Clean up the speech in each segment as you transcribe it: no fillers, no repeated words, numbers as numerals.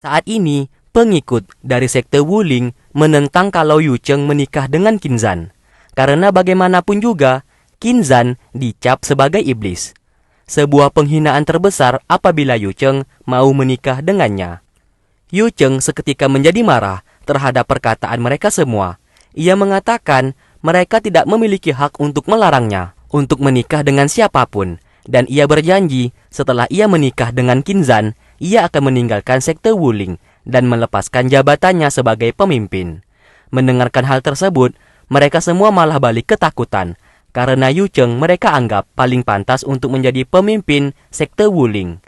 Saat ini, pengikut dari sekte Wuling menentang kalau Yu Cheng menikah dengan Qinzhan. Karena bagaimanapun juga, Qinzhan dicap sebagai iblis. Sebuah penghinaan terbesar apabila Yu Cheng mau menikah dengannya. Yu Cheng seketika menjadi marah terhadap perkataan mereka semua. Ia mengatakan mereka tidak memiliki hak untuk melarangnya untuk menikah dengan siapapun. Dan ia berjanji setelah ia menikah dengan Qinzhan, ia akan meninggalkan sekte Wuling dan melepaskan jabatannya sebagai pemimpin. Mendengarkan hal tersebut, mereka semua malah balik ketakutan. Karena Yu Cheng mereka anggap paling pantas untuk menjadi pemimpin sekte Wuling.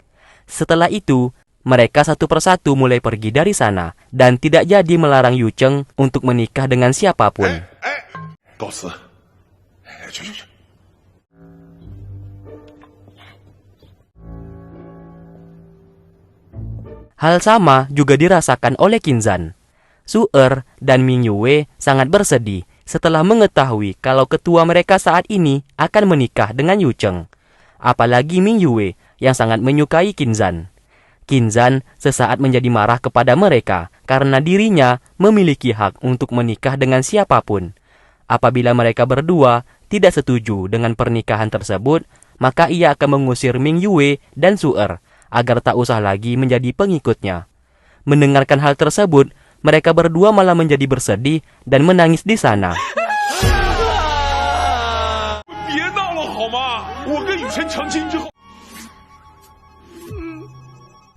Setelah itu, mereka satu persatu mulai pergi dari sana dan tidak jadi melarang Yu Cheng untuk menikah dengan siapapun. Hal sama juga dirasakan oleh Qinzhan. Su-er dan Ming Yue sangat bersedih setelah mengetahui kalau ketua mereka saat ini akan menikah dengan Yu Cheng. Apalagi Ming Yue yang sangat menyukai Qinzhan. Qinzhan sesaat menjadi marah kepada mereka karena dirinya memiliki hak untuk menikah dengan siapapun. Apabila mereka berdua tidak setuju dengan pernikahan tersebut, maka ia akan mengusir Ming Yue dan Su-er agar tak usah lagi menjadi pengikutnya. Mendengarkan hal tersebut, mereka berdua malah menjadi bersedih dan menangis di sana.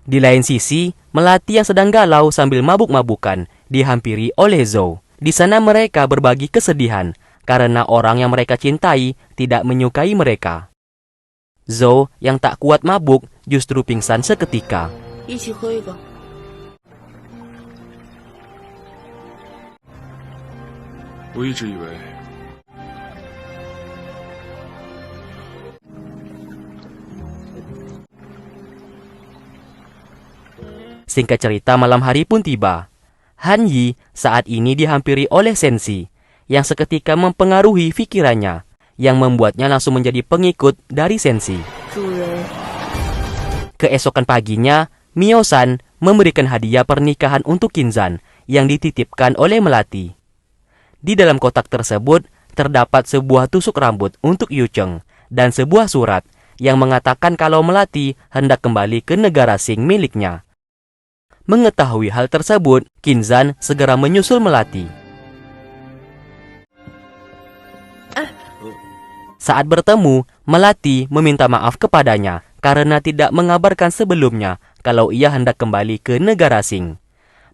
Di lain sisi, Melati yang sedang galau sambil mabuk-mabukan dihampiri oleh Zhou. Di sana mereka berbagi kesedihan karena orang yang mereka cintai tidak menyukai mereka. Zhou yang tak kuat mabuk justru pingsan seketika. Singkat cerita, malam hari pun tiba. Han Yi saat ini dihampiri oleh Sensi yang seketika mempengaruhi pikirannya, yang membuatnya langsung menjadi pengikut dari Sensi. Keesokan paginya, Mio-san memberikan hadiah pernikahan untuk Qinzhan yang dititipkan oleh Melati. Di dalam kotak tersebut terdapat sebuah tusuk rambut untuk Yu Cheng dan sebuah surat yang mengatakan kalau Melati hendak kembali ke negara Sing miliknya. Mengetahui hal tersebut, Qinzhan segera menyusul Melati. Saat bertemu, Melati meminta maaf kepadanya karena tidak mengabarkan sebelumnya kalau ia hendak kembali ke negara Sing.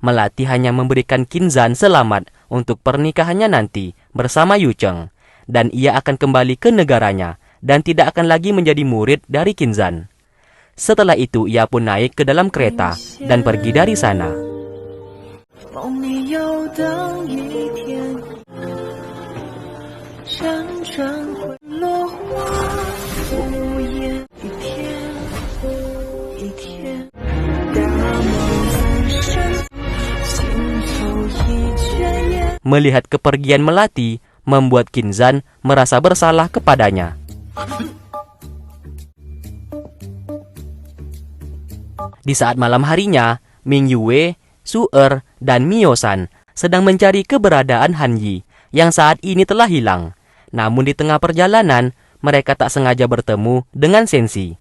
Melati hanya memberikan Qinzhan selamat untuk pernikahannya nanti bersama Yu Cheng, dan ia akan kembali ke negaranya dan tidak akan lagi menjadi murid dari Qinzhan. Setelah itu ia pun naik ke dalam kereta dan pergi dari sana. Melihat kepergian Melati membuat Qinzhan merasa bersalah kepadanya. Di saat malam harinya, Ming Yue, Su-er, dan Mio-san sedang mencari keberadaan Han Yi yang saat ini telah hilang. Namun di tengah perjalanan, mereka tak sengaja bertemu dengan Sensi.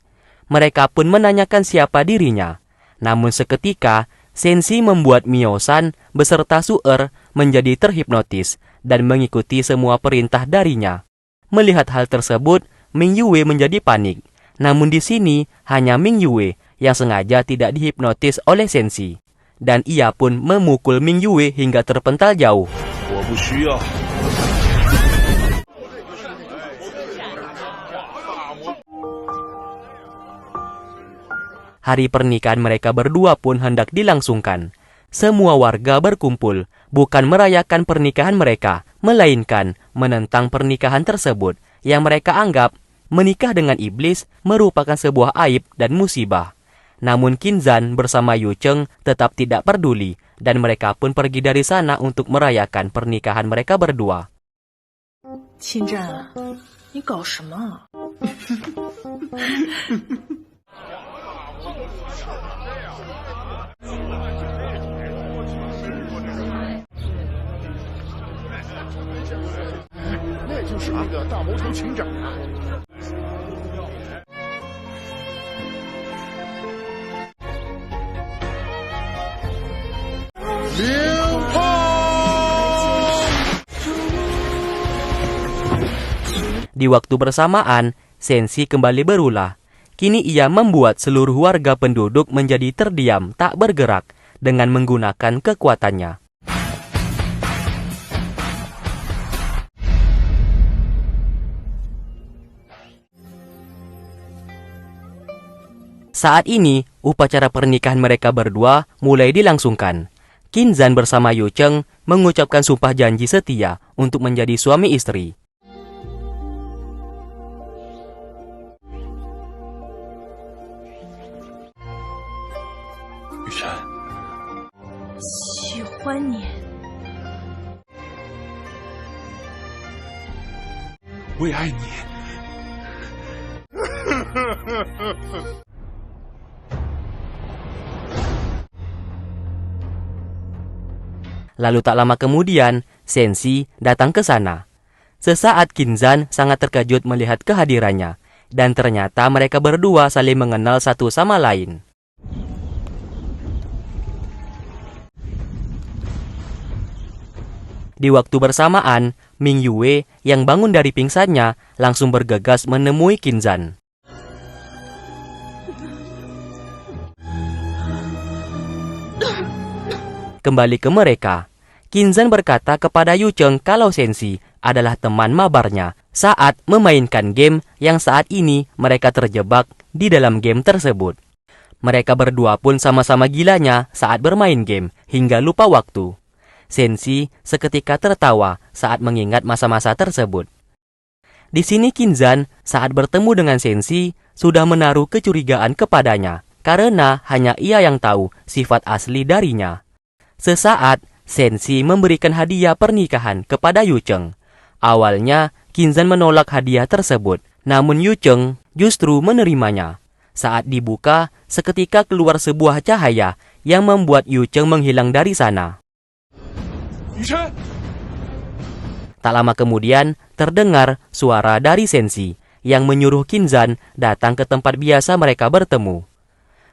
Mereka pun menanyakan siapa dirinya. Namun seketika, Sensi membuat Mio-san beserta Su-er menjadi terhipnotis dan mengikuti semua perintah darinya. Melihat hal tersebut, Ming Yue menjadi panik. Namun di sini hanya Ming Yue yang sengaja tidak dihipnotis oleh Sensi. Dan ia pun memukul Ming Yue hingga terpental jauh. Hari pernikahan mereka berdua pun hendak dilangsungkan. Semua warga berkumpul, bukan merayakan pernikahan mereka, melainkan menentang pernikahan tersebut yang mereka anggap menikah dengan iblis merupakan sebuah aib dan musibah. Namun Qinzhan bersama Yu Cheng tetap tidak peduli dan mereka pun pergi dari sana untuk merayakan pernikahan mereka berdua. Qinzhan, ni gao shema? 大魔头请斩啊！灵炮！ Di waktu bersamaan, Senshi kembali berulah. Kini ia membuat seluruh warga penduduk menjadi terdiam, tak bergerak, dengan menggunakan kekuatannya. Saat ini, upacara pernikahan mereka berdua mulai dilangsungkan. Qinzhan bersama Yu Cheng mengucapkan sumpah janji setia untuk menjadi suami istri.雨辰，喜欢你。我也爱你。Lalu tak lama kemudian, Senshi datang ke sana. Sesaat Qinzhan sangat terkejut melihat kehadirannya, dan ternyata mereka berdua saling mengenal satu sama lain. Di waktu bersamaan, Ming Yue yang bangun dari pingsannya langsung bergegas menemui Qinzhan. Kembali ke mereka, Qinzhan berkata kepada Yu Cheng kalau Senshi adalah teman mabarnya saat memainkan game yang saat ini mereka terjebak di dalam game tersebut. Mereka berdua pun sama-sama gilanya saat bermain game hingga lupa waktu. Senshi seketika tertawa saat mengingat masa-masa tersebut. Di sini Qinzhan saat bertemu dengan Senshi sudah menaruh kecurigaan kepadanya karena hanya ia yang tahu sifat asli darinya. Sesaat, Senshi memberikan hadiah pernikahan kepada Yu Cheng. Awalnya, Qinzhan menolak hadiah tersebut, namun Yu Cheng justru menerimanya. Saat dibuka, seketika keluar sebuah cahaya yang membuat Yu Cheng menghilang dari sana. Tak lama kemudian, terdengar suara dari Senshi yang menyuruh Qinzhan datang ke tempat biasa mereka bertemu.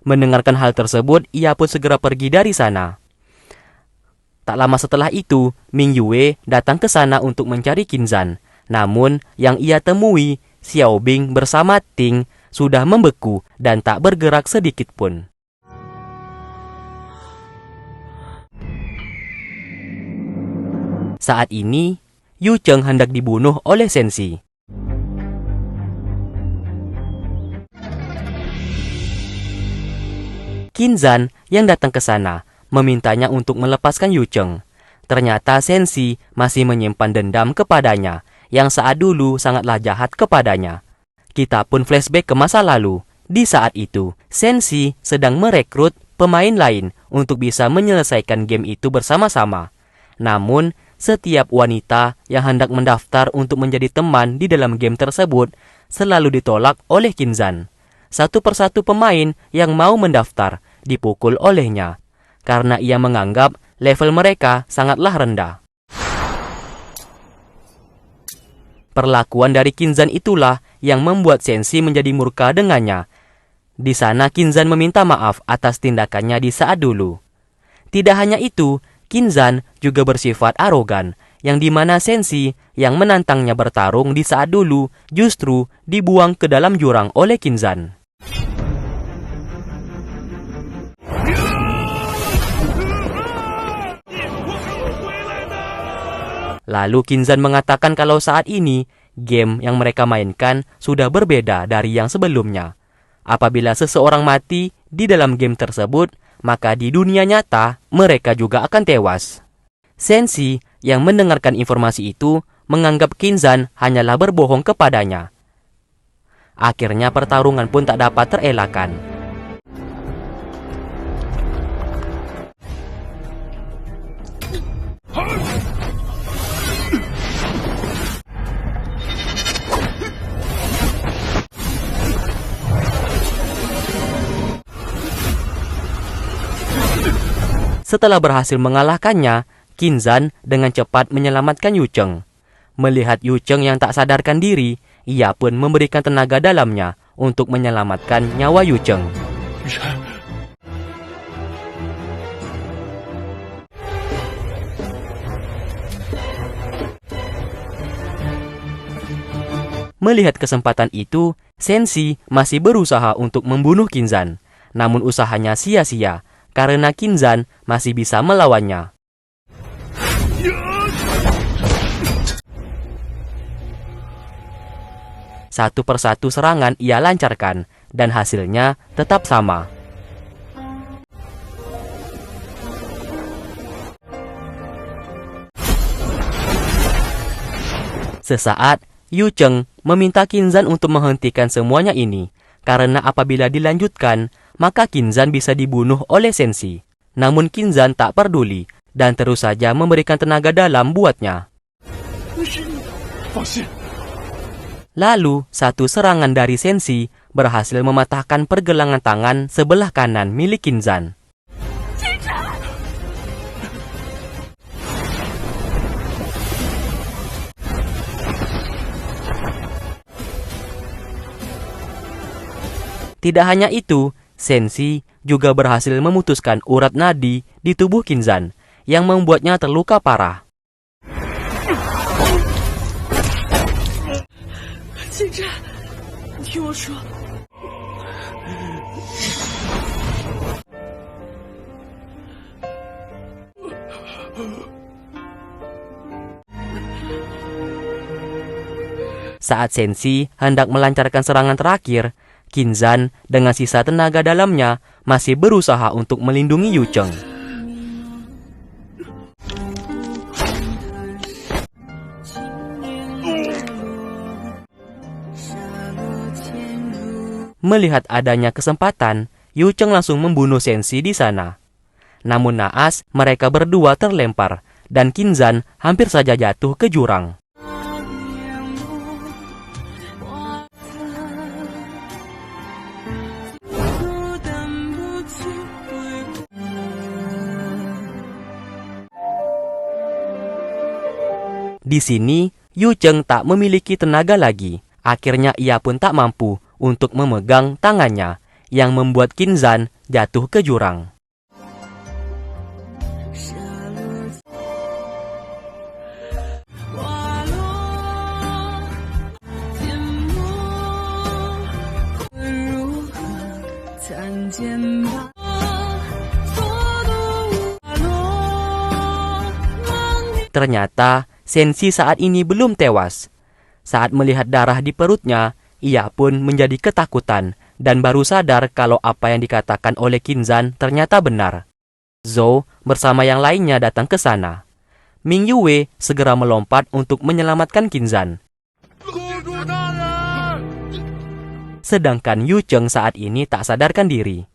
Mendengarkan hal tersebut, ia pun segera pergi dari sana. Tak lama setelah itu, Ming Yue datang ke sana untuk mencari Qinzhan. Namun, yang ia temui, Xiao Bing bersama Ting sudah membeku dan tak bergerak sedikit pun. Saat ini, Yu Cheng hendak dibunuh oleh Senshi. Qinzhan yang datang ke sana memintanya untuk melepaskan Yu Cheng. Ternyata Senshi masih menyimpan dendam kepadanya yang saat dulu sangatlah jahat kepadanya. Kita pun flashback ke masa lalu. Di saat itu, Senshi sedang merekrut pemain lain untuk bisa menyelesaikan game itu bersama-sama. Namun, setiap wanita yang hendak mendaftar untuk menjadi teman di dalam game tersebut selalu ditolak oleh Qinzhan. Satu persatu pemain yang mau mendaftar dipukul olehnya, karena ia menganggap level mereka sangatlah rendah. Perlakuan dari Qinzhan itulah yang membuat Senshi menjadi murka dengannya. Di sana Qinzhan meminta maaf atas tindakannya di saat dulu. Tidak hanya itu, Qinzhan juga bersifat arogan, yang dimana Senshi yang menantangnya bertarung di saat dulu justru dibuang ke dalam jurang oleh Qinzhan. Lalu Qinzhan mengatakan kalau saat ini, game yang mereka mainkan sudah berbeda dari yang sebelumnya. Apabila seseorang mati di dalam game tersebut, maka di dunia nyata mereka juga akan tewas. Senshi yang mendengarkan informasi itu menganggap Qinzhan hanyalah berbohong kepadanya. Akhirnya pertarungan pun tak dapat terelakkan. Setelah berhasil mengalahkannya, Qinzhan dengan cepat menyelamatkan Yu Cheng. Melihat Yu Cheng yang tak sadarkan diri, ia pun memberikan tenaga dalamnya untuk menyelamatkan nyawa Yu Cheng. 雨辰， Melihat kesempatan itu, Senshi masih berusaha untuk membunuh Kinzan. Namun usahanya sia-sia, karena Kinzan masih bisa melawannya. Satu persatu serangan ia lancarkan, dan hasilnya tetap sama. Sesaat, Yu Cheng meminta Kinzan untuk menghentikan semuanya ini, karena apabila dilanjutkan, maka Kinzan bisa dibunuh oleh Senshi. Namun Kinzan tak peduli, dan terus saja memberikan tenaga dalam buatnya. 放心， Lalu, satu serangan dari Senshi berhasil mematahkan pergelangan tangan sebelah kanan milik Kinzan. Tidak hanya itu, Senshi juga berhasil memutuskan urat nadi di tubuh Kinzan, yang membuatnya terluka parah. 金湛，你听我说， Saat Senshi hendak melancarkan serangan terakhir, Kinzan dengan sisa tenaga dalamnya masih berusaha untuk melindungi Yu Cheng. Melihat adanya kesempatan, Yu Cheng langsung membunuh Senshi di sana. Namun naas, mereka berdua terlempar, dan Kinzan hampir saja jatuh ke jurang. Di sini, Yu Cheng tak memiliki tenaga lagi. Akhirnya ia pun tak mampu untuk memegang tangannya, yang membuat Kinzan jatuh ke jurang. Ternyata, Senshi saat ini belum tewas. Saat melihat darah di perutnya, ia pun menjadi ketakutan dan baru sadar kalau apa yang dikatakan oleh Kinzan ternyata benar. Zhou bersama yang lainnya datang ke sana. Ming Yue segera melompat untuk menyelamatkan Kinzan. Sedangkan Yu Cheng saat ini tak sadarkan diri.